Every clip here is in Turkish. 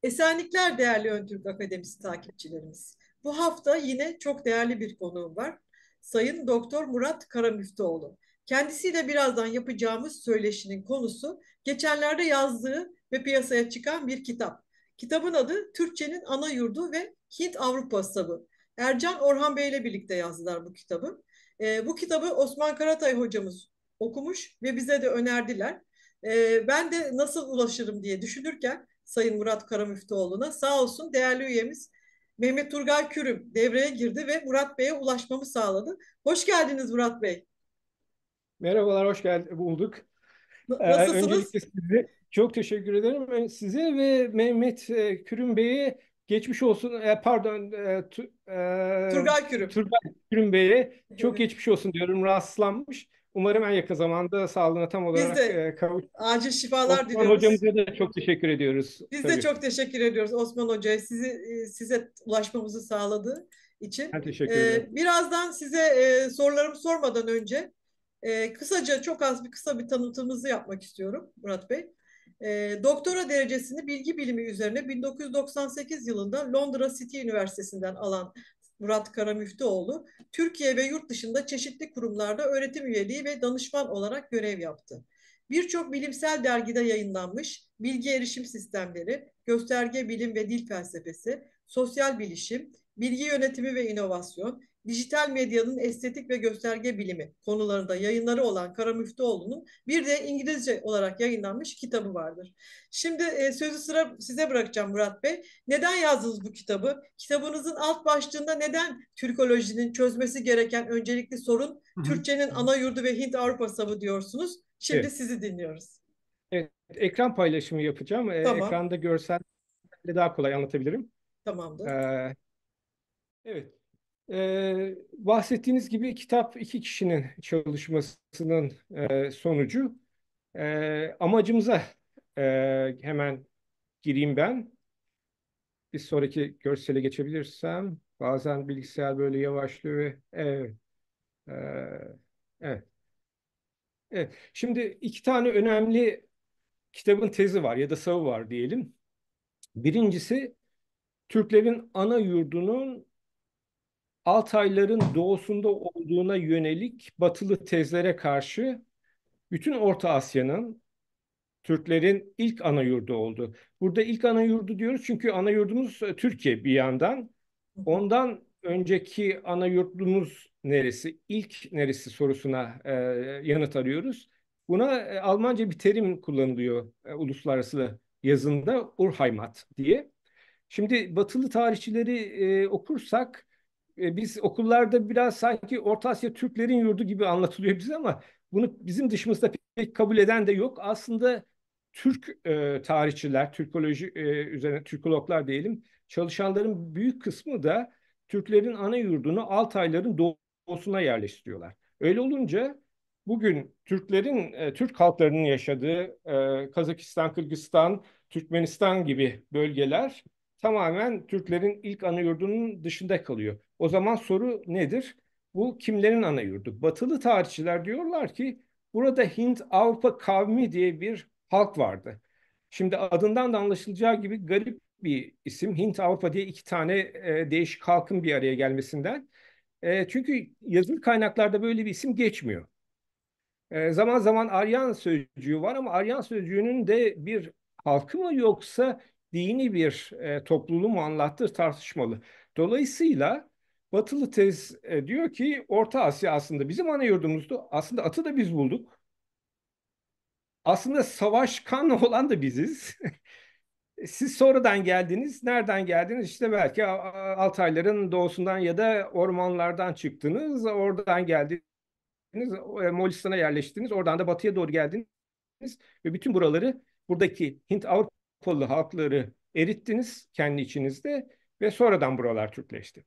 Esenlikler değerli Ön Türk Akademisi takipçilerimiz. Bu hafta yine çok değerli bir konuğum var. Sayın Doktor Murat Karamüftüoğlu. Kendisiyle birazdan yapacağımız söyleşinin konusu geçenlerde yazdığı ve piyasaya çıkan bir kitap. Kitabın adı Türkçenin Ana Yurdu ve Hint Avrupa Sabı. Ercan Orhan Bey ile birlikte yazdılar bu kitabı. Bu kitabı Osman Karatay hocamız okumuş ve bize de önerdiler. Ben de nasıl ulaşırım diye düşünürken Sayın Murat Karamüftüoğlu'na sağ olsun değerli üyemiz Mehmet Turgay Kürüm devreye girdi ve Murat Bey'e ulaşmamı sağladı. Hoş geldiniz Murat Bey. Merhabalar, hoş geldin, bulduk. Nasılsınız? Öncelikle size çok teşekkür ederim. Size ve Mehmet Kürüm Bey'e geçmiş olsun, pardon, Turgay Kürüm. Turgay Kürüm Bey'e çok Evet. geçmiş olsun diyorum, rahatsızlanmış. Umarım en yakın zamanda sağlığına tam Biz olarak de kavuşur. acil şifalar Osman diliyoruz. hocamıza da çok teşekkür ediyoruz Biz de tabii. çok teşekkür ediyoruz Osman Hoca'ya size ulaşmamızı sağladığı için. Ben teşekkür ederim. Birazdan size sorularımı sormadan önce kısaca çok az kısa bir tanıtımınızı yapmak istiyorum Murat Bey. Doktora derecesini bilgi bilimi üzerine 1998 yılında Londra City Üniversitesi'nden alan Murat Karamüftüoğlu, Türkiye ve yurt dışında çeşitli kurumlarda öğretim üyeliği ve danışman olarak görev yaptı. Birçok bilimsel dergide yayınlanmış bilgi erişim sistemleri, gösterge bilim ve dil felsefesi, sosyal bilişim, bilgi yönetimi ve inovasyon, dijital medyanın estetik ve gösterge bilimi konularında yayınları olan Kara Müftüoğlu'nun bir de İngilizce olarak yayınlanmış kitabı vardır. Şimdi sözü sıra size bırakacağım Murat Bey. Neden yazdınız bu kitabı? Kitabınızın alt başlığında neden Türkolojinin çözmesi gereken öncelikli sorun Hı hı. Türkçenin ana yurdu ve Hint Avrupa sabı diyorsunuz? Şimdi Evet, sizi dinliyoruz. evet, ekran paylaşımı yapacağım. Tamam, Ekranda görselle daha kolay anlatabilirim. tamamdır. Ee, evet. Bahsettiğiniz gibi kitap iki kişinin çalışmasının sonucu. Amacımıza hemen gireyim ben. Bir sonraki görsele geçebilirsem. Bazen bilgisayar böyle yavaşlıyor ve e, evet, evet. Şimdi iki tane önemli kitabın tezi var ya da savı var diyelim. Birincisi Türklerin ana yurdunun Altayların doğusunda olduğuna yönelik batılı tezlere karşı bütün Orta Asya'nın Türklerin ilk ana yurdu oldu. Burada ilk ana yurdu diyoruz çünkü ana yurdumuz Türkiye bir yandan. Hı hı. Ondan önceki ana yurdumuz neresi, ilk neresi sorusuna yanıt arıyoruz. Buna Almanca bir terim kullanılıyor uluslararası yazında Urheimat diye. Şimdi batılı tarihçileri okursak biz okullarda biraz sanki Orta Asya Türklerin yurdu gibi anlatılıyor bize ama bunu bizim dışımızda pek kabul eden de yok. Aslında Türk tarihçiler, Türkoloji üzerine Türkologlar diyelim, çalışanların büyük kısmı da Türklerin ana yurdunu Altayların doğusuna yerleştiriyorlar. Öyle olunca bugün Türklerin, Türk halklarının yaşadığı Kazakistan, Kırgızistan, Türkmenistan gibi bölgeler tamamen Türklerin ilk ana yurdunun dışında kalıyor. O zaman soru nedir? Bu kimlerin ana yurdu? Batılı tarihçiler diyorlar ki burada Hint-Avrupa kavmi diye bir halk vardı. Şimdi adından da anlaşılacağı gibi garip bir isim. Hint-Avrupa diye iki tane değişik halkın bir araya gelmesinden. Çünkü yazılı kaynaklarda böyle bir isim geçmiyor. Zaman zaman Aryan sözcüğü var ama Aryan sözcüğünün de bir halkı mı yoksa dini bir topluluğu mu anlattığı tartışmalı. Dolayısıyla Batılı tez diyor ki Orta Asya aslında bizim ana yurdumuzdu. Aslında atı da biz bulduk. Aslında savaşkan olan da biziz. Siz sonradan geldiniz. Nereden geldiniz? İşte belki Altayların doğusundan ya da ormanlardan çıktınız. Oradan geldiniz. Moğolistan'a yerleştiniz. Oradan da batıya doğru geldiniz. Ve bütün buraları buradaki Hint Avrupalı halkları erittiniz kendi içinizde ve sonradan buralar Türkleşti.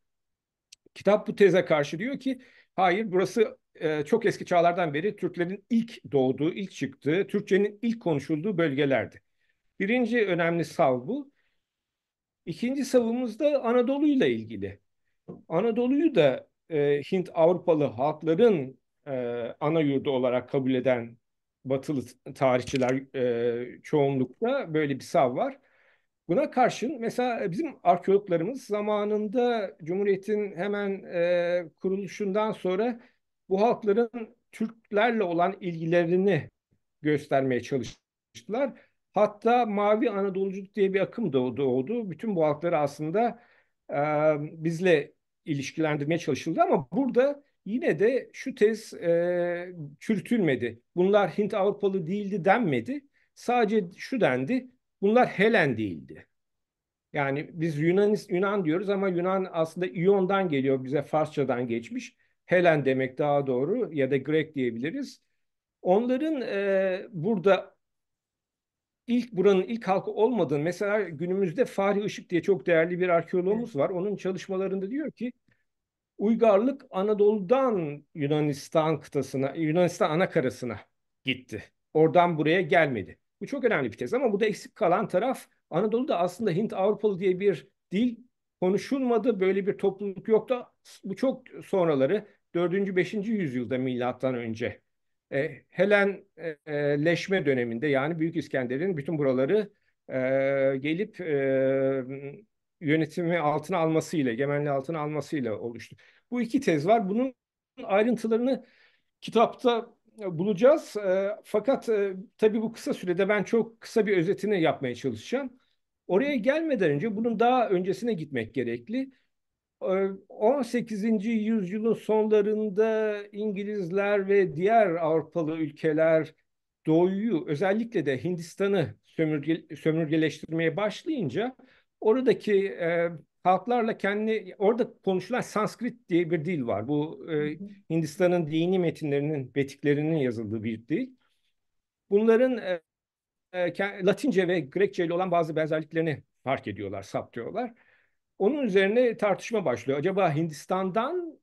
Kitap bu teze karşı diyor ki hayır burası çok eski çağlardan beri Türklerin ilk doğduğu, ilk çıktığı, Türkçenin ilk konuşulduğu bölgelerdi. Birinci önemli sav bu. İkinci savımız da Anadolu ile ilgili. Anadolu'yu da Hint Avrupalı halkların ana yurdu olarak kabul eden batılı tarihçiler çoğunlukla böyle bir sav var. Buna karşın mesela bizim arkeologlarımız zamanında Cumhuriyet'in hemen kuruluşundan sonra bu halkların Türklerle olan ilgilerini göstermeye çalıştılar. Hatta Mavi Anadoluculuk diye bir akım doğdu. Bütün bu halkları aslında e, bizle ilişkilendirmeye çalışıldı ama burada yine de şu tez çürütülmedi. Bunlar Hint Avrupalı değildi denmedi. Sadece şu dendi. Bunlar Helen değildi. Yani biz Yunan diyoruz ama Yunan aslında İyon'dan geliyor, bize Farsçadan geçmiş. Helen demek daha doğru ya da Grek diyebiliriz. Onların burada buranın ilk halkı olmadığını, mesela günümüzde Fahri Işık diye çok değerli bir Evet. arkeologumuz var. Onun çalışmalarında diyor ki uygarlık Anadolu'dan Yunanistan kıtasına, Yunanistan anakarasına gitti. Oradan buraya gelmedi. Bu çok önemli bir tez ama bu da eksik kalan taraf, Anadolu'da aslında Hint Avrupalı diye bir dil konuşulmadı. Böyle bir topluluk yoktu. Bu çok sonraları 4. 5. yüzyılda milattan önce Helenleşme döneminde, yani Büyük İskender'in bütün buraları gelip yönetimi altına almasıyla, egemenliği altına almasıyla oluştu. Bu iki tez var. Bunun ayrıntılarını kitapta bulacağız. Fakat tabii bu kısa sürede ben çok kısa bir özetini yapmaya çalışacağım. Oraya gelmeden önce bunun daha öncesine gitmek gerekli. 18. yüzyılın sonlarında İngilizler ve diğer Avrupalı ülkeler Doğu'yu, özellikle de Hindistan'ı sömürgeleştirmeye başlayınca oradaki halklarla orada konuşulan Sanskrit diye bir dil var. Bu Hı hı. Hindistan'ın dini metinlerinin, betiklerinin yazıldığı bir dil. Bunların Latince ve Grekçe ile olan bazı benzerliklerini fark ediyorlar, saptıyorlar. Onun üzerine tartışma başlıyor. Acaba Hindistan'dan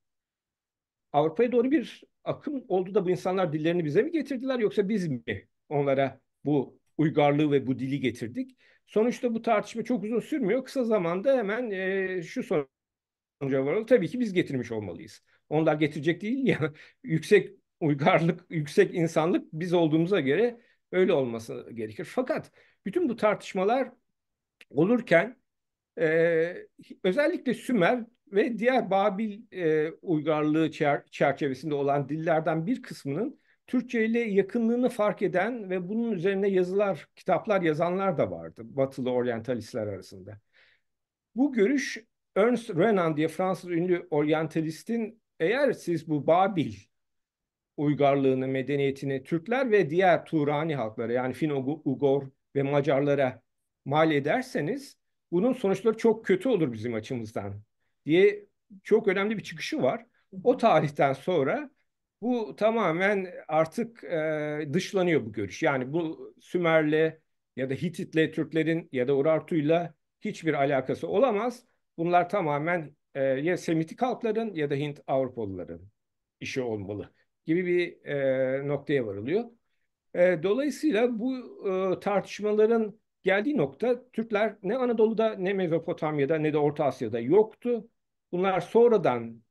Avrupa'ya doğru bir akım oldu da bu insanlar dillerini bize mi getirdiler, yoksa biz mi onlara bu uygarlığı ve bu dili getirdik? Sonuçta bu tartışma çok uzun sürmüyor. Kısa zamanda hemen şu sonuca varıldı. Tabii ki biz getirmiş olmalıyız. Onlar getirecek değil ya. Yüksek uygarlık, yüksek insanlık biz olduğumuza göre öyle olması gerekir. Fakat bütün bu tartışmalar olurken özellikle Sümer ve diğer Babil uygarlığı çerçevesinde olan dillerden bir kısmının Türkçe ile yakınlığını fark eden ve bunun üzerine yazılar, kitaplar yazanlar da vardı Batılı oryantalistler arasında. Bu görüş, Ernst Renan diye Fransız ünlü oryantalistin, eğer siz bu Babil uygarlığını, medeniyetini Türkler ve diğer Turani halklara, yani Fin-Ugor ve Macarlara mal ederseniz bunun sonuçları çok kötü olur bizim açımızdan diye çok önemli bir çıkışı var. Hı O hı. tarihten sonra bu tamamen artık dışlanıyor bu görüş. Yani bu Sümerle ya da Hititle Türklerin ya da Urartu'yla hiçbir alakası olamaz. Bunlar tamamen ya Semitik halkların ya da Hint Avrupalıların işi olmalı gibi bir noktaya varılıyor. Dolayısıyla bu tartışmaların geldiği nokta, Türkler ne Anadolu'da ne Mezopotamya'da ne de Orta Asya'da yoktu. Bunlar sonradan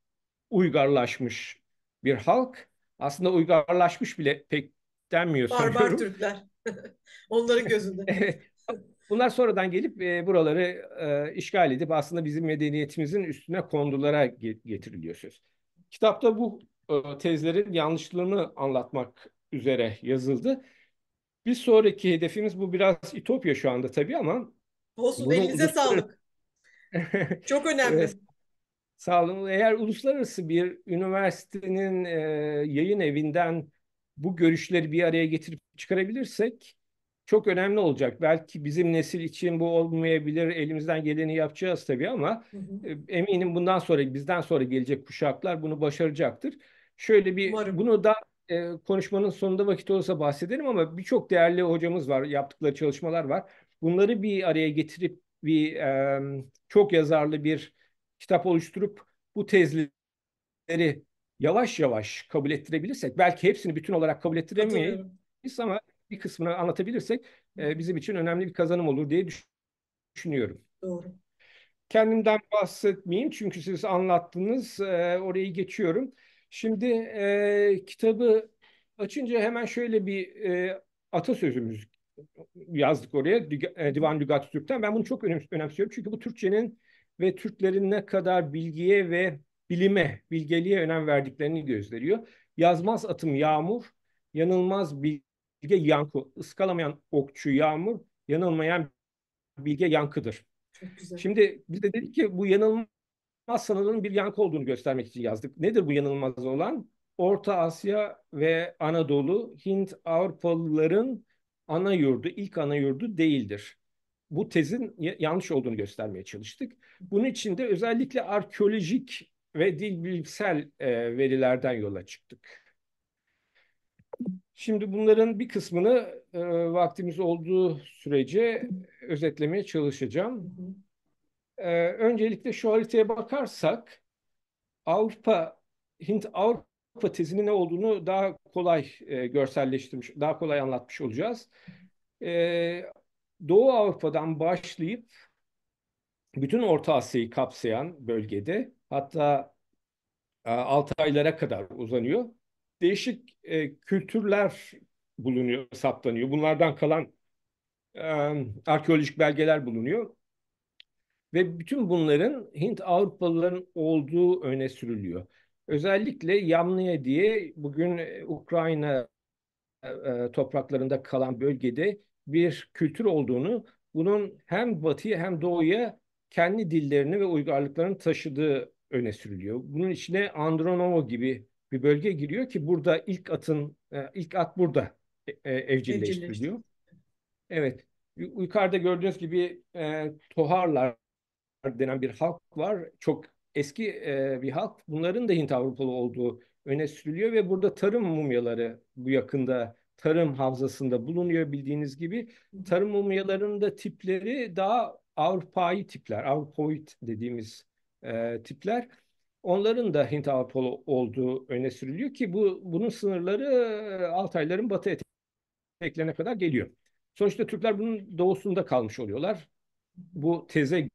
uygarlaşmış bir halk. Aslında uygarlaşmış bile pek denmiyor Barbar sanıyorum. Türkler. Onların gözünde. Bunlar sonradan gelip buraları işgal edip aslında bizim medeniyetimizin üstüne kondulara getiriliyor söz. Kitapta bu tezlerin yanlışlığını anlatmak üzere yazıldı. Bir sonraki hedefimiz, bu biraz ütopya şu anda tabii ama Olsun, bunu elinize uluslararası sağlık. Çok e, önemli. sağ olun. Eğer uluslararası bir üniversitenin yayın evinden bu görüşleri bir araya getirip çıkarabilirsek çok önemli olacak. Belki bizim nesil için bu olmayabilir. Elimizden geleni yapacağız tabii ama Hı hı. eminim bundan sonra, bizden sonra gelecek kuşaklar bunu başaracaktır. Şöyle bir, Umarım. bunu da konuşmanın sonunda vakit olursa bahsedelim ama birçok değerli hocamız var, yaptıkları çalışmalar var. Bunları bir araya getirip bir çok yazarlı bir kitap oluşturup bu tezleri yavaş yavaş kabul ettirebilirsek, belki hepsini bütün olarak kabul ettiremeyiz Katılıyorum. ama bir kısmını anlatabilirsek Hı hı. bizim için önemli bir kazanım olur diye düşünüyorum. Doğru. Kendimden bahsetmeyeyim çünkü siz anlattınız, orayı geçiyorum. Şimdi kitabı açınca hemen şöyle bir atasözümüz yazdık oraya Divan Lügat-ı Türk'ten. Ben bunu çok önemsiyorum. Çünkü bu Türkçenin ve Türklerin ne kadar bilgiye ve bilime, bilgeliğe önem verdiklerini gösteriyor. Yazmaz atım yağmur, yanılmaz bilge yankı. Iskalamayan okçu yağmur, yanılmayan bilge yankıdır. Çok güzel. Şimdi biz de dedik ki bu yanılmaz sanalının bir yankı olduğunu göstermek için yazdık. Nedir bu yanılmaz olan? Orta Asya ve Anadolu, Hint, Avrupalıların ana yurdu, ilk ana yurdu değildir. Bu tezin yanlış olduğunu göstermeye çalıştık. Bunun için de özellikle arkeolojik ve dil bilgisel verilerden yola çıktık. Şimdi bunların bir kısmını vaktimiz olduğu sürece özetlemeye Hı çalışacağım. hı. Öncelikle şu haritaya bakarsak Avrupa, Hint-Avrupa tezinin ne olduğunu daha kolay görselleştirmiş, daha kolay anlatmış olacağız. E, Doğu Avrupa'dan başlayıp bütün Orta Asya'yı kapsayan bölgede, hatta Altaylara kadar uzanıyor. Değişik kültürler bulunuyor, saptanıyor. Bunlardan kalan e, arkeolojik belgeler bulunuyor. Ve bütün bunların Hint Avrupalıların olduğu öne sürülüyor. Özellikle Yamnaya diye bugün Ukrayna topraklarında kalan bölgede bir kültür olduğunu, bunun hem batıya hem doğuya kendi dillerini ve uygarlıklarını taşıdığı öne sürülüyor. Bunun içine Andronovo gibi bir bölge giriyor ki burada ilk at burada Evcilleşti. evcilleştiriliyor. Evet. Yukarıda gördüğünüz gibi Toharlar denen bir halk var. Çok eski bir halk. Bunların da Hint Avrupalı olduğu öne sürülüyor ve burada tarım mumyaları bu yakında tarım havzasında bulunuyor bildiğiniz gibi. Hı hı. Tarım mumyalarının da tipleri daha Avrupa'yı tipler, Avrupoid dediğimiz tipler. Onların da Hint Avrupalı olduğu öne sürülüyor ki bunun sınırları Altayların batı eteklerine kadar geliyor. Sonuçta Türkler bunun doğusunda kalmış oluyorlar. Bu teze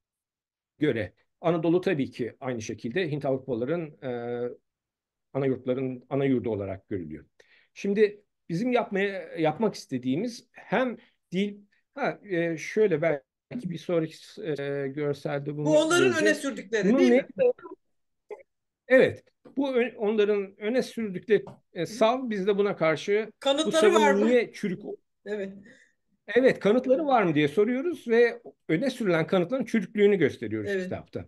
göre. Anadolu tabii ki aynı şekilde Hint Avrupalıların ana yurdu olarak görülüyor. Şimdi bizim yapmak istediğimiz hem dil şöyle belki bir sonraki görselde Bu bunu onların öne göreceğiz. sürdükleri Bunun değil ne? mi? Evet. Onların öne sürdükleri sav biz de buna karşı bu Kanıtları var savın mı? niye çürük. Evet. Evet, kanıtları var mı diye soruyoruz ve öne sürülen kanıtların çürüklüğünü gösteriyoruz Evet. kitapta.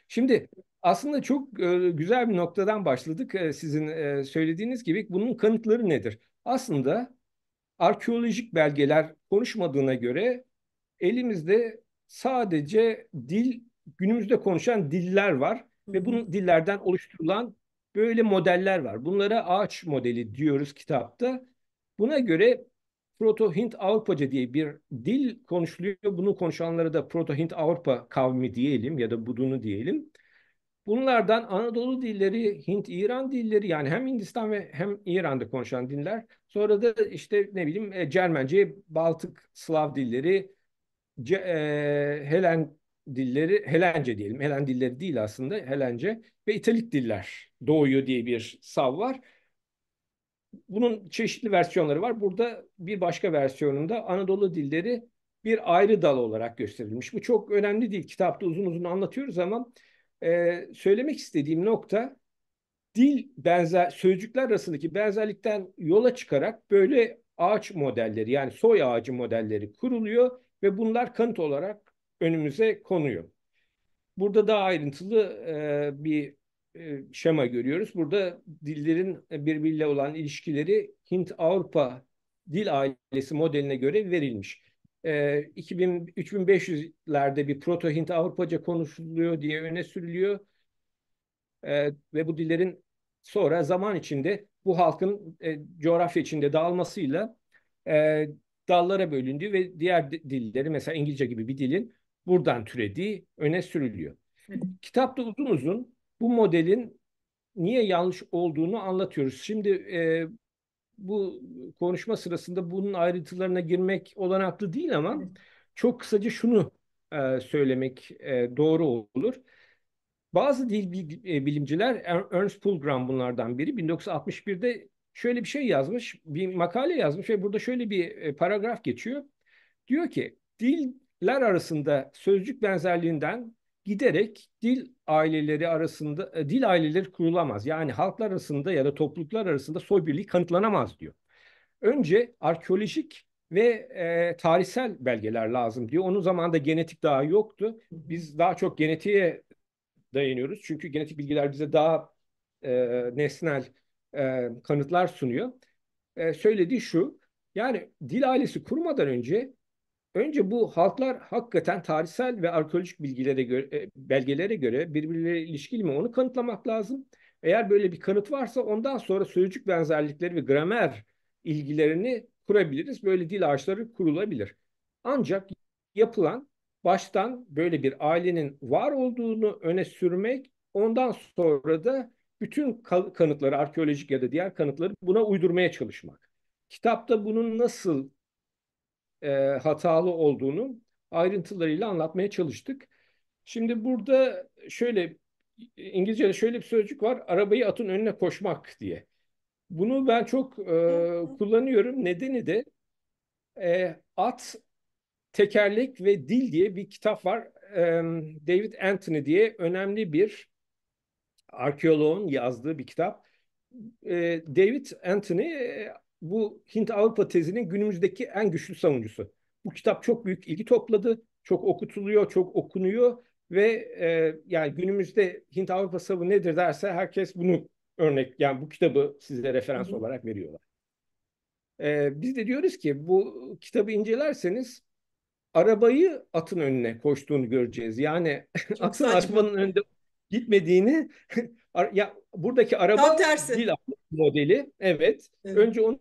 Şimdi aslında çok güzel bir noktadan başladık. Sizin söylediğiniz gibi bunun kanıtları nedir? Aslında arkeolojik belgeler konuşmadığına göre elimizde sadece günümüzde konuşan diller var Hı ve hı. bu dillerden oluşturulan böyle modeller var. Bunlara ağaç modeli diyoruz kitapta. Buna göre Proto-Hint-Avrupaca diye bir dil konuşuluyor. Bunu konuşanlara da Proto-Hint-Avrupa kavmi diyelim ya da Budunu diyelim. Bunlardan Anadolu dilleri, Hint-İran dilleri yani hem Hindistan ve hem İran'da konuşan diller. Sonra da işte ne bileyim Cermence, Baltık, Slav dilleri, Helen dilleri, Helence diyelim. Helen dilleri değil aslında, Helence ve İtalik diller doğuyor diye bir sav var. Bunun çeşitli versiyonları var. Burada bir başka versiyonunda Anadolu dilleri bir ayrı dal olarak gösterilmiş. Bu çok önemli değil. Kitapta uzun uzun anlatıyoruz ama söylemek istediğim nokta sözcükler arasındaki benzerlikten yola çıkarak böyle ağaç modelleri yani soy ağacı modelleri kuruluyor ve bunlar kanıt olarak önümüze konuyor. Burada daha ayrıntılı bir şema görüyoruz. Burada dillerin birbiriyle olan ilişkileri Hint-Avrupa dil ailesi modeline göre verilmiş. 3500'lerde bir Proto-Hint-Avrupaca konuşuluyor diye öne sürülüyor. Ve bu dillerin sonra zaman içinde bu halkın coğrafya içinde dağılmasıyla e, dallara bölündüğü ve diğer dilleri mesela İngilizce gibi bir dilin buradan türediği öne sürülüyor. Evet. Kitapta uzun uzun bu modelin niye yanlış olduğunu anlatıyoruz. Şimdi bu konuşma sırasında bunun ayrıntılarına girmek olanaklı değil ama Evet. çok kısaca şunu söylemek doğru olur. Bazı bilimciler, Ernst Poulgram bunlardan biri, 1961'de şöyle bir şey yazmış, bir makale yazmış ve burada şöyle bir paragraf geçiyor. Diyor ki diller arasında sözcük benzerliğinden giderek dil aileleri kurulamaz. Yani halklar arasında ya da topluluklar arasında soy birliği kanıtlanamaz diyor. Önce arkeolojik ve tarihsel belgeler lazım diyor. Onun zamanında genetik daha yoktu. Hı hı. Biz daha çok genetiğe dayanıyoruz. Çünkü genetik bilgiler bize daha nesnel kanıtlar sunuyor. Söylediği şu, yani dil ailesi kurmadan önce bu halklar hakikaten tarihsel ve arkeolojik belgelere göre birbirleriyle ilişkili mi onu kanıtlamak lazım. Eğer böyle bir kanıt varsa ondan sonra sözcük benzerlikleri ve gramer ilgilerini kurabiliriz. Böyle dil ağaçları kurulabilir. Ancak yapılan baştan böyle bir ailenin var olduğunu öne sürmek, ondan sonra da bütün kanıtları, arkeolojik ya da diğer kanıtları buna uydurmaya çalışmak. Kitapta bunun nasıl hatalı olduğunu ayrıntılarıyla anlatmaya çalıştık. Şimdi burada İngilizce'de şöyle bir sözcük var, arabayı atın önüne koşmak diye. Bunu ben çok kullanıyorum. Nedeni de At, Tekerlek ve Dil diye bir kitap var. David Anthony diye önemli bir arkeoloğun yazdığı bir kitap. David Anthony bu Hint-Avrupa tezinin günümüzdeki en güçlü savunucusu. Bu kitap çok büyük ilgi topladı, çok okutuluyor, çok okunuyor ve yani günümüzde Hint-Avrupa savı nedir derse herkes bunu yani bu kitabı size Hı referans hı. olarak veriyorlar. Biz de diyoruz ki bu kitabı incelerseniz arabayı atın önüne koştuğunu göreceğiz. Yani Çok atın arabanın saçma. önünde gitmediğini ya buradaki Tam araba tersi. dil modeli, evet. Evet. Önce onu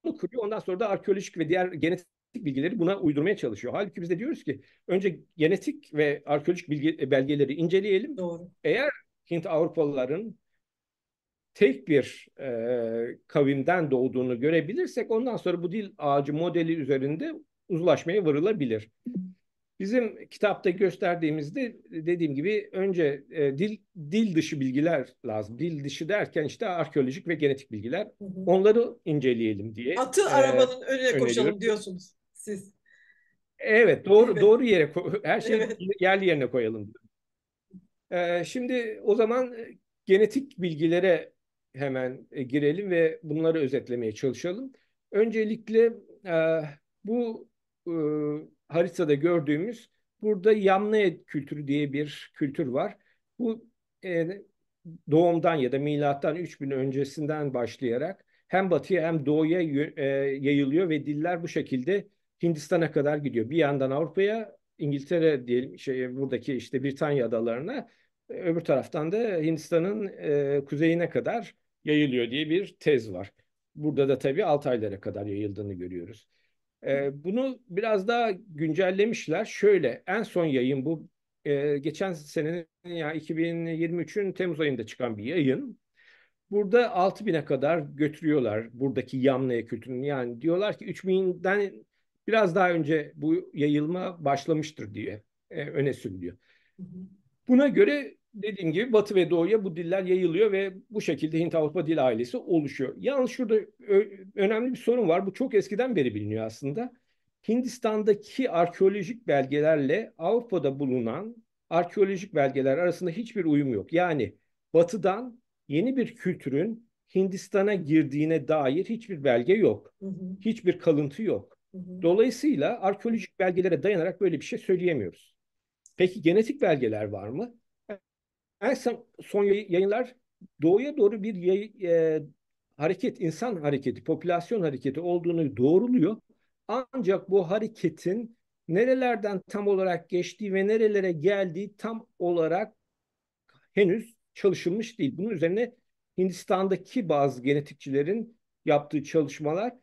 kuruyor. Ondan sonra da arkeolojik ve diğer genetik bilgileri buna uydurmaya çalışıyor. Halbuki biz de diyoruz ki önce genetik ve arkeolojik belgeleri inceleyelim. Doğru. Eğer Hint Avrupalıların tek bir kavimden doğduğunu görebilirsek ondan sonra bu dil ağacı modeli üzerinde uzlaşmaya varılabilir. Bizim kitapta gösterdiğimizde dediğim gibi önce dil dışı bilgiler lazım. Dil dışı derken işte arkeolojik ve genetik bilgiler. Hı hı. Onları inceleyelim diye Atı arabanın önüne koşalım öneriyorum. diyorsunuz siz. Evet, Değil doğru mi? doğru yere her şeyi Evet. yerli yerine koyalım. Şimdi o zaman genetik bilgilere hemen girelim ve bunları özetlemeye çalışalım. Öncelikle e, bu haritada gördüğümüz burada Yamnaya kültürü diye bir kültür var. Bu e, doğumdan ya da milattan 3000 öncesinden başlayarak hem batıya hem doğuya yayılıyor ve diller bu şekilde Hindistan'a kadar gidiyor. Bir yandan Avrupa'ya, İngiltere diyelim buradaki işte Britanya adalarına, öbür taraftan da Hindistan'ın kuzeyine kadar yayılıyor diye bir tez var. Burada da tabii Altaylara kadar yayıldığını görüyoruz. Bunu biraz daha güncellemişler. Şöyle en son yayın bu geçen senenin yani 2023'ün Temmuz ayında çıkan bir yayın. Burada 6000'e kadar götürüyorlar buradaki Yamnaya kültürünü. Yani diyorlar ki 3000'den biraz daha önce bu yayılma başlamıştır diye öne sürülüyor. Hı hı. Buna göre dediğim gibi Batı ve Doğu'ya bu diller yayılıyor ve bu şekilde Hint-Avrupa dil ailesi oluşuyor. Yalnız şurada önemli bir sorun var. Bu çok eskiden beri biliniyor aslında. Hindistan'daki arkeolojik belgelerle Avrupa'da bulunan arkeolojik belgeler arasında hiçbir uyum yok. Yani Batı'dan yeni bir kültürün Hindistan'a girdiğine dair hiçbir belge yok. Hı hı. Hiçbir kalıntı yok. Hı hı. Dolayısıyla arkeolojik belgelere dayanarak böyle bir şey söyleyemiyoruz. Peki genetik belgeler var mı? En son yayınlar doğuya doğru bir hareket, insan hareketi, popülasyon hareketi olduğunu doğruluyor. Ancak bu hareketin nerelerden tam olarak geçtiği ve nerelere geldiği tam olarak henüz çalışılmış değil. Bunun üzerine Hindistan'daki bazı genetikçilerin yaptığı çalışmalar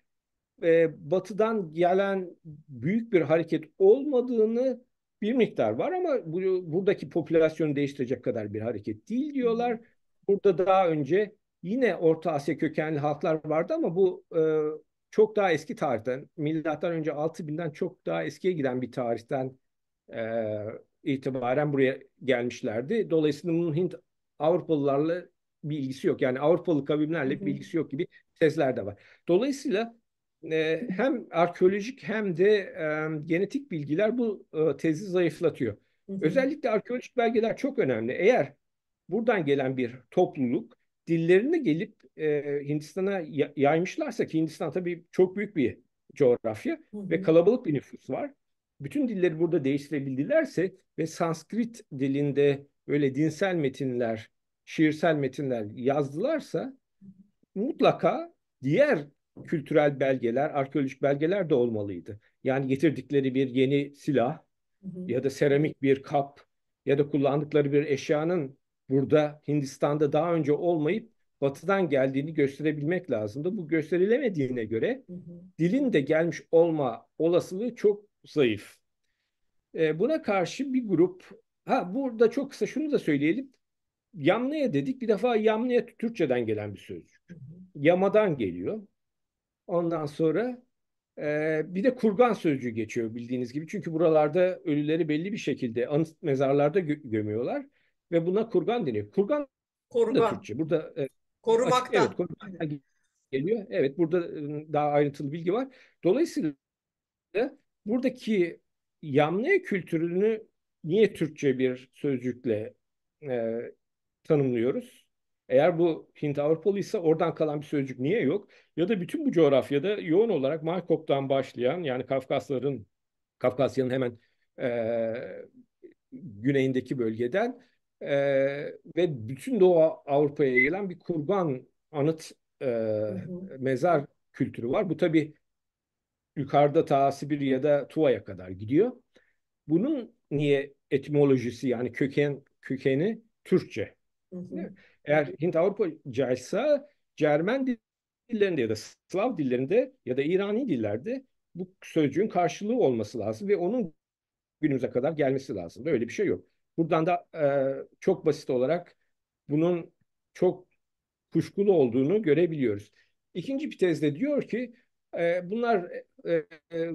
batıdan gelen büyük bir hareket olmadığını, bir miktar var ama buradaki popülasyonu değiştirecek kadar bir hareket değil Hı hı. diyorlar. Burada daha önce yine Orta Asya kökenli halklar vardı ama bu çok daha eski tarihten, milattan önce 6000'den çok daha eskiye giden bir tarihten itibaren buraya gelmişlerdi. Dolayısıyla bunun Hint Avrupalılarla bir ilgisi yok. Yani Avrupalı Hı kavimlerle bir hı. ilgisi yok gibi tezler de var. Dolayısıyla hem arkeolojik hem de genetik bilgiler bu tezi zayıflatıyor. Hı hı. Özellikle arkeolojik belgeler çok önemli. Eğer buradan gelen bir topluluk dillerini gelip Hindistan'a yaymışlarsa, ki Hindistan tabii çok büyük bir coğrafya Hı ve hı. kalabalık bir nüfus var. Bütün dilleri burada değiştirebildilerse ve Sanskrit dilinde böyle dinsel metinler, şiirsel metinler yazdılarsa mutlaka diğer kültürel belgeler, arkeolojik belgeler de olmalıydı. Yani getirdikleri bir yeni silah Hı hı. ya da seramik bir kap ya da kullandıkları bir eşyanın burada Hindistan'da daha önce olmayıp batıdan geldiğini gösterebilmek lazımdı. Bu gösterilemediğine göre Hı hı. dilin de gelmiş olma olasılığı çok zayıf. Buna karşı bir grup, burada çok kısa şunu da söyleyelim. Yamnaya dedik. Bir defa yamnaya Türkçeden gelen bir sözcük. Hı hı. Yamadan geliyor. Ondan sonra bir de kurgan sözcüğü geçiyor bildiğiniz gibi. Çünkü buralarda ölüleri belli bir şekilde anıt mezarlarda gömüyorlar ve buna kurgan deniyor. Kurgan da Korugan. Türkçe. Burada açık, evet, Korumaktan. Aynen. kurgan geliyor. Evet, burada daha ayrıntılı bilgi var. Dolayısıyla buradaki Yamnaya kültürünü niye Türkçe bir sözcükle e, tanımlıyoruz? Eğer bu Hint Avrupalıysa oradan kalan bir sözcük niye yok? Ya da bütün bu coğrafyada yoğun olarak Maykop'tan başlayan, yani Kafkasya'nın hemen e, güneyindeki bölgeden e, ve bütün Doğu Avrupa'ya gelen bir kurban anıt Hı hı. mezar kültürü var. Bu tabii yukarıda ta Sibirya'da Tuva'ya kadar gidiyor. Bunun niye etimolojisi, yani kökeni Türkçe? Hı Değil hı. mi? Eğer Hint-Avrupacaysa Cermen dillerinde ya da Slav dillerinde ya da İrani dillerde bu sözcüğün karşılığı olması lazım ve onun günümüze kadar gelmesi lazım. Böyle bir şey yok. Buradan da çok basit olarak bunun çok kuşkulu olduğunu görebiliyoruz. İkinci bir tezde diyor ki bunlar e, e,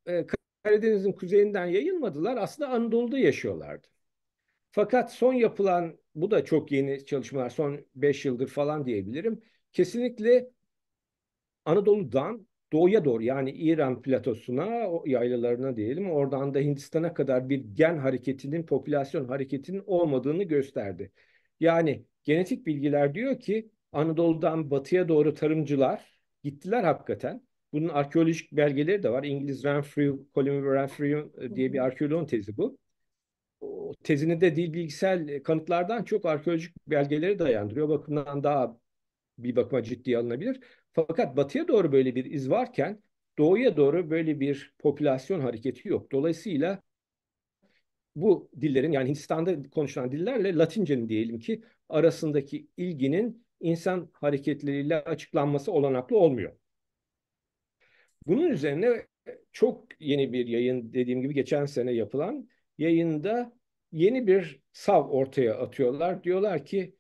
e, Karadeniz'in kuzeyinden yayılmadılar. Aslında Anadolu'da yaşıyorlardı. Fakat son yapılan, bu da çok yeni çalışmalar, son 5 yıldır falan diyebilirim. Kesinlikle Anadolu'dan doğuya doğru, yani İran platosuna, o yaylalarına diyelim, oradan da Hindistan'a kadar bir gen hareketinin, popülasyon hareketinin olmadığını gösterdi. Yani genetik bilgiler diyor ki Anadolu'dan batıya doğru tarımcılar gittiler hakikaten. Bunun arkeolojik belgeleri de var. İngiliz Renfrew, Colin Renfrew Hı diye bir hı. arkeoloğun tezi bu. O tezini de dil bilgisel kanıtlardan çok arkeolojik belgeleri dayandırıyor. O bakımdan daha bir bakıma ciddiye alınabilir. Fakat batıya doğru böyle bir iz varken doğuya doğru böyle bir popülasyon hareketi yok. Dolayısıyla bu dillerin, yani Hindistan'da konuşulan dillerle Latince'nin diyelim ki arasındaki ilginin insan hareketleriyle açıklanması olanaklı olmuyor. Bunun üzerine çok yeni bir yayın, dediğim gibi geçen sene yapılan yayında yeni bir sav ortaya atıyorlar. Diyorlar ki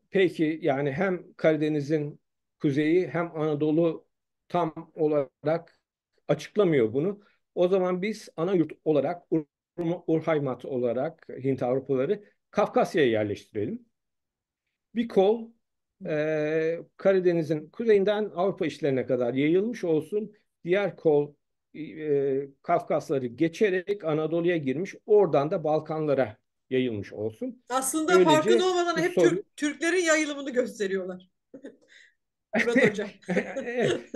peki, yani hem Karadeniz'in kuzeyi hem Anadolu tam olarak açıklamıyor bunu. O zaman biz ana yurt olarak Urhaymat olarak Hint Avrupaları Kafkasya'ya yerleştirelim. Bir kol Karadeniz'in kuzeyinden Avrupa işlerine kadar yayılmış olsun. Diğer kol Kafkasları geçerek Anadolu'ya girmiş. Oradan da Balkanlara yayılmış olsun. Aslında farkında Böylece olmadan bu hep soru Türklerin yayılımını gösteriyorlar. Murat Hocam. evet,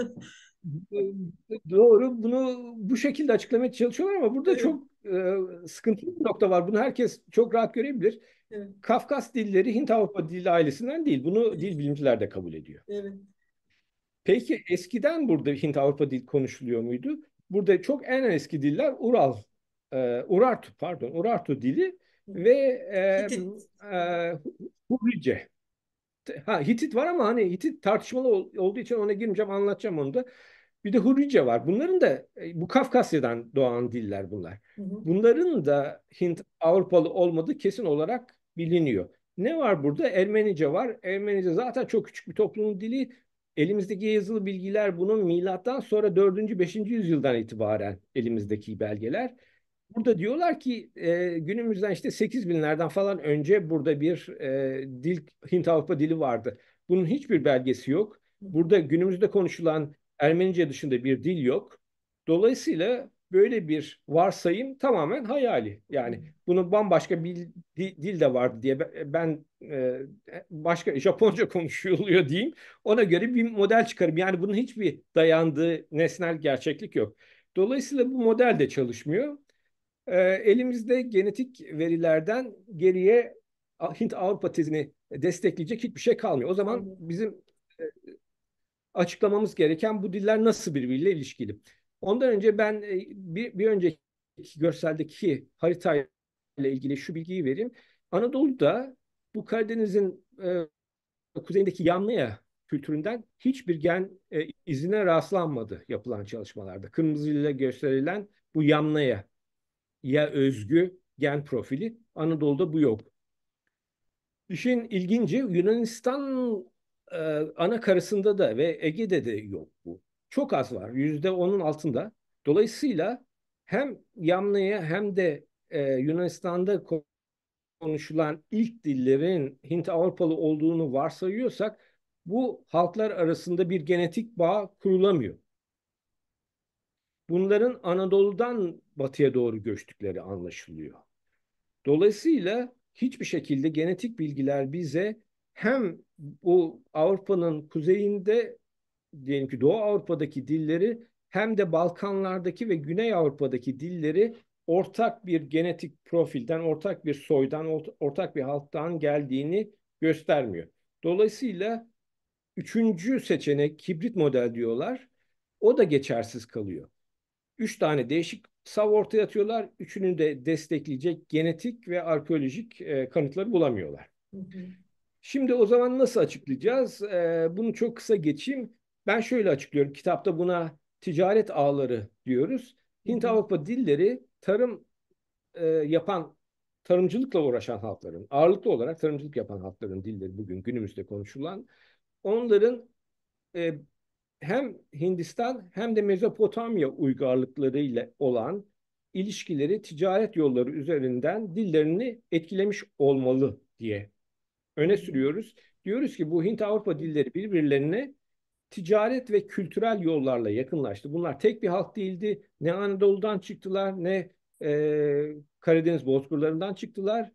doğru. Bunu bu şekilde açıklamaya çalışıyorlar ama burada Evet, çok sıkıntılı bir nokta var. Bunu herkes çok rahat görebilir. evet, Kafkas dilleri Hint-Avrupa dil ailesinden değil. Bunu dil değil. bilimciler de kabul ediyor. Evet. Peki eskiden burada Hint-Avrupa dil konuşuluyor muydu? Burada çok en eski diller Urartu dili Hı hı. ve Hitit. Hurrice. Hitit var ama hani Hitit tartışmalı olduğu için ona girmeyeceğim, anlatacağım onu da. Bir de Hurrice var. Bunların da bu Kafkasya'dan doğan diller bunlar. Hı hı. Bunların da Hint Avrupalı olmadığı kesin olarak biliniyor. Ne var burada? Ermenice var. Ermenice zaten çok küçük bir toplumun dili. Elimizdeki yazılı bilgiler bunun milattan sonra 4. 5. yüzyıldan itibaren elimizdeki belgeler. Burada diyorlar ki günümüzden işte 8.000'lerden falan önce burada bir dil, Hint-Avrupa dili vardı. Bunun hiçbir belgesi yok. Hı hı. Burada günümüzde konuşulan Ermenice dışında bir dil yok. Dolayısıyla böyle bir varsayım tamamen hayali. Yani bunun bambaşka bir dil de vardı diye ben başka Japonca konuşuluyor diyeyim. Ona göre bir model çıkarım. Yani bunun hiçbir dayandığı nesnel gerçeklik yok. Dolayısıyla bu model de çalışmıyor. Elimizde genetik verilerden geriye Hint-Avrupa tezini destekleyecek hiçbir şey kalmıyor. O zaman Anladım. bizim açıklamamız gereken bu diller nasıl birbiriyle ilişkili? Ondan önce ben bir önceki görseldeki haritayla ilgili şu bilgiyi vereyim. Anadolu'da bu Karadeniz'in kuzeyindeki Yanlıya kültüründen hiçbir gen izine rastlanmadı yapılan çalışmalarda. Kırmızıyla gösterilen bu Yanlıya ya özgü gen profili Anadolu'da bu yok. İşin ilginci Yunanistan e, ana karasında da ve Ege'de de yok bu. Çok az var. %10'un altında. Dolayısıyla hem Yamna'ya hem de Yunanistan'da konuşulan ilk dillerin Hint-Avrupalı olduğunu varsayıyorsak bu halklar arasında bir genetik bağ kurulamıyor. Bunların Anadolu'dan batıya doğru göçtükleri anlaşılıyor. Dolayısıyla hiçbir şekilde genetik bilgiler bize hem bu Avrupa'nın kuzeyinde diyelim ki Doğu Avrupa'daki dilleri hem de Balkanlardaki ve Güney Avrupa'daki dilleri ortak bir genetik profilden, ortak bir soydan, ortak bir halktan geldiğini göstermiyor. Dolayısıyla üçüncü seçenek hibrit model diyorlar. O da geçersiz kalıyor. Üç tane değişik sav ortaya atıyorlar. Üçünü de destekleyecek genetik ve arkeolojik kanıtları bulamıyorlar. Hı hı. Şimdi o zaman nasıl açıklayacağız? Bunu çok kısa geçeyim. Ben şöyle açıklıyorum. Kitapta buna ticaret ağları diyoruz. Hı hı. Hint-Avrupa dilleri tarım yapan, tarımcılıkla uğraşan halkların, ağırlıklı olarak tarımcılık yapan halkların dilleri bugün günümüzde konuşulan. Onların e, hem Hindistan hem de Mezopotamya uygarlıklarıyla olan ilişkileri ticaret yolları üzerinden dillerini etkilemiş olmalı diye Hı öne hı. sürüyoruz. Diyoruz ki bu Hint-Avrupa dilleri birbirlerine ticaret ve kültürel yollarla yakınlaştı. Bunlar tek bir halk değildi. Ne Anadolu'dan çıktılar ne Karadeniz bozkırlarından çıktılar.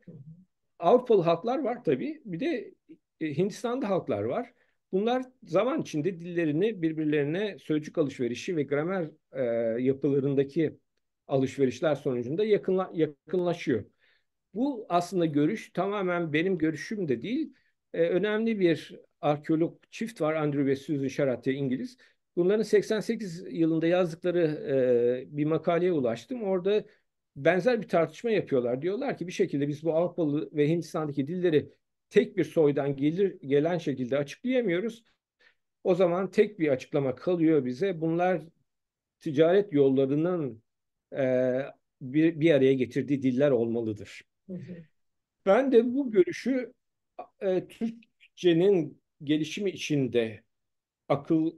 Avrupalı halklar var tabii. Bir de Hindistan'da halklar var. Bunlar zaman içinde dillerini birbirlerine sözcük alışverişi ve gramer yapılarındaki alışverişler sonucunda yakınlaşıyor. Bu aslında görüş tamamen benim görüşüm de değil. Önemli bir arkeolog çift var, Andrew ve Susan Charatier İngiliz. Bunların 88 yılında yazdıkları bir makaleye ulaştım. Orada benzer bir tartışma yapıyorlar. Diyorlar ki bir şekilde biz bu Avrupalı ve Hindistan'daki dilleri tek bir soydan gelen şekilde açıklayamıyoruz. O zaman tek bir açıklama kalıyor bize. Bunlar ticaret yollarının e, bir araya getirdiği diller olmalıdır. Hı hı. Ben de bu görüşü Türkçenin gelişimi içinde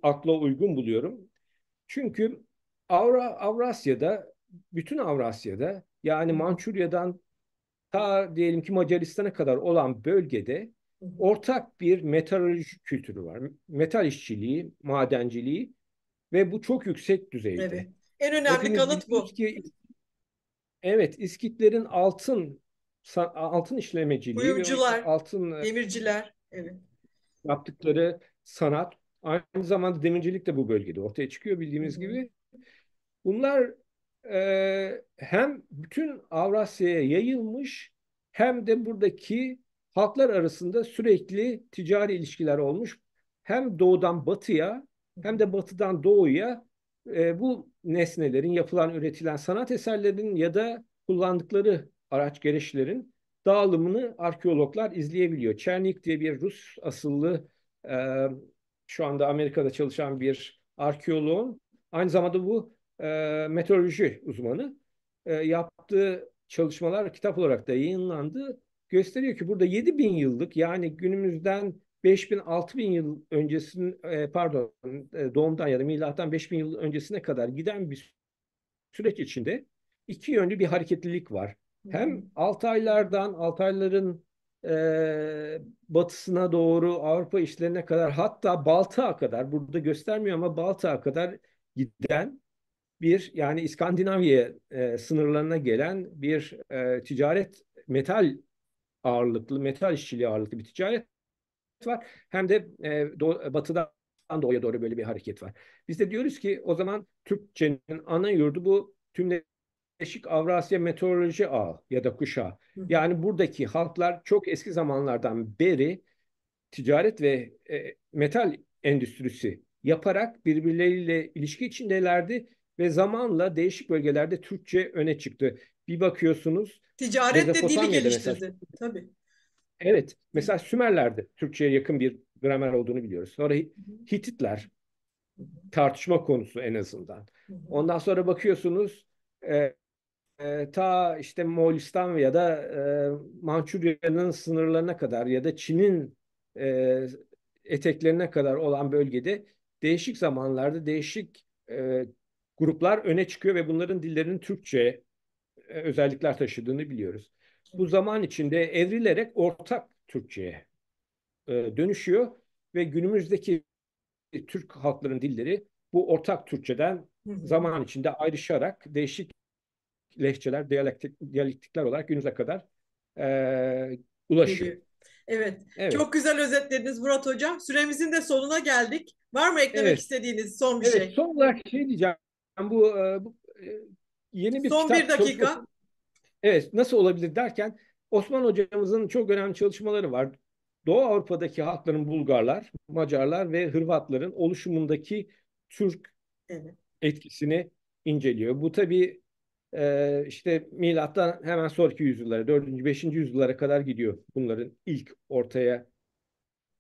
akla uygun buluyorum. Çünkü Avrasya'da, bütün Avrasya'da yani Hı hı. Mançurya'dan ta diyelim ki Macaristan'a kadar olan bölgede Hı hı. ortak bir metalurji kültürü var. Metal işçiliği, madenciliği ve bu çok yüksek düzeyde. Evet. En önemli Hepimiz kanıt biliyoruz bu. ki evet İskitlerin altın işlemeciliği ve Kuyumcular, altın demirciler. Evet. yaptıkları sanat aynı zamanda demircilik de bu bölgede ortaya çıkıyor Hı bildiğimiz hı. gibi. Bunlar hem bütün Avrasya'ya yayılmış hem de buradaki halklar arasında sürekli ticari ilişkiler olmuş. Hem doğudan batıya Hı hem hı. de batıdan doğuya bu nesnelerin yapılan, üretilen sanat eserlerinin ya da kullandıkları araç gereçlerin dağılımını arkeologlar izleyebiliyor. Çernik diye bir Rus asıllı e, şu anda Amerika'da çalışan bir arkeoloğun aynı zamanda bu meteoroloji uzmanı yaptığı çalışmalar kitap olarak da yayınlandı. Gösteriyor ki burada 7.000 yıllık yani günümüzden 5.000 yıl öncesinin pardon doğumdan ya da milattan 5.000 yıl öncesine kadar giden bir süreç içinde iki yönlü bir hareketlilik var. Hı hı. Hem Altaylardan, Altayların batısına doğru Avrupa işlerine kadar, hatta Baltık'a kadar, burada göstermiyor ama Baltık'a kadar giden bir, yani İskandinavya sınırlarına gelen bir ticaret, metal ağırlıklı, metal işçiliği ağırlıklı bir ticaret var. Hem de batıdan doğuya doğru böyle bir hareket var. Biz de diyoruz ki o zaman Türkçenin ana yurdu bu Tümleşik Avrasya Meteoroloji Ağı ya da kuşağı. Hı hı. Yani buradaki halklar çok eski zamanlardan beri ticaret ve metal endüstrisi yaparak birbirleriyle ilişki içindelerdi ve zamanla değişik bölgelerde Türkçe öne çıktı. Bir bakıyorsunuz Ticaret de dili Mezopotamya'da mesela, geliştirdi. Tabii. evet, Evet. mesela Sümerler'de Türkçe'ye yakın bir gramer olduğunu biliyoruz. Sonra Hı hı. Hititler, Hı tartışma konusu en azından. hı. Ondan sonra bakıyorsunuz e, ta işte Moğolistan ya da Mançurya'nın sınırlarına kadar ya da Çin'in e, eteklerine kadar olan bölgede değişik zamanlarda değişik gruplar öne çıkıyor ve bunların dillerinin Türkçe özellikler taşıdığını biliyoruz. Bu Evet. zaman içinde evrilerek ortak Türkçe'ye dönüşüyor ve günümüzdeki Türk halkların dilleri bu ortak Türkçeden Hı hı. zaman içinde ayrışarak değişik lehçeler, diyalektikler olarak günümüze kadar ulaşıyor. Geliyor. Evet. Evet, Çok güzel özetlediniz Murat Hocam. Süremizin de sonuna geldik. Var mı eklemek evet, istediğiniz son bir evet. şey? Son olarak şey diyeceğim. Bu yeni bir Son bir kitap çalışması, dakika. evet, nasıl olabilir derken Osman hocamızın çok önemli çalışmaları var. Doğu Avrupa'daki halkların, Bulgarlar, Macarlar ve Hırvatların oluşumundaki Türk Evet. etkisini inceliyor. Bu tabii işte milattan hemen sonraki yüzyıllara, 4. 5. yüzyıllara kadar gidiyor bunların ilk ortaya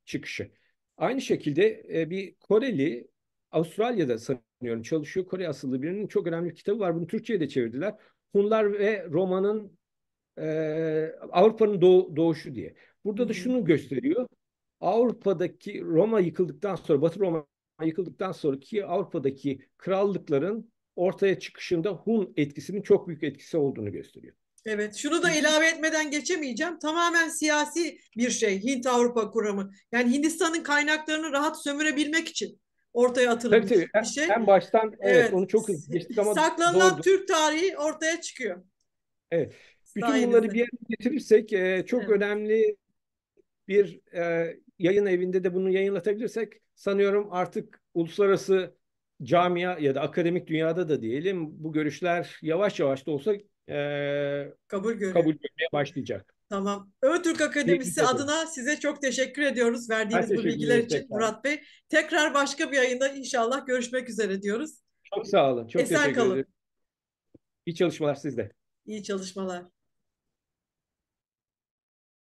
çıkışı. Aynı şekilde bir Koreli Avustralya'da sanıyorum çalışıyor. Kore asıllı birinin çok önemli bir kitabı var. Bunu Türkçe'ye de çevirdiler. Hunlar ve Roma'nın Avrupa'nın doğuşu diye. Hı Burada da hı. şunu gösteriyor. Avrupa'daki Roma yıkıldıktan sonra, Batı Roma yıkıldıktan sonraki Avrupa'daki krallıkların ortaya çıkışında Hun etkisinin çok büyük etkisi olduğunu gösteriyor. Evet, şunu da Bizim ilave etmeden geçemeyeceğim. Tamamen siyasi bir şey Hint-Avrupa kuramı. Yani Hindistan'ın kaynaklarını rahat sömürebilmek için ortaya tabii tabii atılmış bir şey. en baştan, evet, Evet, onu çok hızlı geçtik ama saklanılan doğrudur. Türk tarihi ortaya çıkıyor Evet. Bütün bunları sayenizde. bir araya getirirsek çok Evet, önemli bir yayın evinde de bunu yayınlatabilirsek sanıyorum artık uluslararası camia ya da akademik dünyada da diyelim bu görüşler yavaş yavaş da olsa kabul görüyor. kabul görmeye başlayacak. Tamam. Ötürk Diyelim Akademisi tabii. adına size çok teşekkür ediyoruz Ben verdiğiniz bu teşekkür bilgiler ederiz için tekrar. Murat Bey. Tekrar başka bir yayında inşallah görüşmek üzere diyoruz. Çok sağ olun. Çok Esen teşekkür ederim. kalın. İyi çalışmalar sizde. İyi çalışmalar.